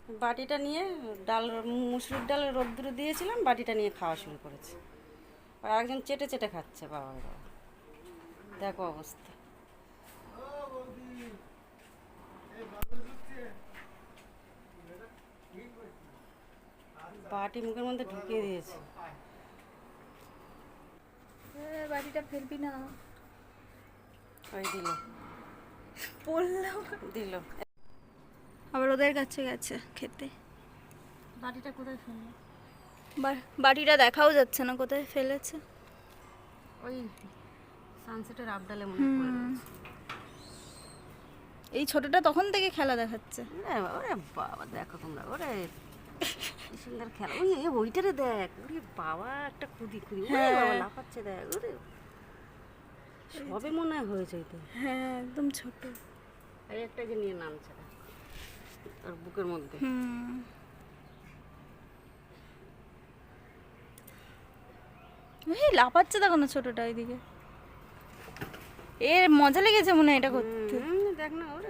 বাটিটা নিয়ে ডাল, মুসুরির ডাল রোদ্দুরে দিয়েছিলাম, বাটিটা নিয়ে খাওয়া শুরু করেছে। আর একজন চেটে চেটে খাচ্ছে, বাবা বাবা, দেখো অবস্থা। বাটি মুখের মধ্যে ঢুকিয়ে দিয়েছে। বাটিটা ফেলবি না। ওই দিল, বললাম দিল। আবার ওদের কাছে গেছে খেতে। বাটিটা কোথায় ফেললো? বাটিটা দেখাও যাচ্ছে না কোথায় ফেলেছে। ওই সানসেটের আপডালে মনে হয় পড়ে রয়েছে। এই ছোটটা তখন থেকে খেলা দেখাচ্ছে। ওরে বাবা, দেখো তোমরা, ওরে কি সুন্দর খেলা। ওই ওইটারে দেখ, ওরে বাবা, একটা কুদি কুদি, ওরে বাবা লাফাচ্ছে, দেখ ওরে, সবে মনে হয় হয়েছে ওইটা। হ্যাঁ একদম ছোট। আর একটা যে নিয়ে নামছে ওর বুকের মধ্যে। লাফাচ্ছে দেখো না ছোটটা ওইদিকে। এর মজা লেগেছে মনে হয় এটা করতে। দেখ না, ওরে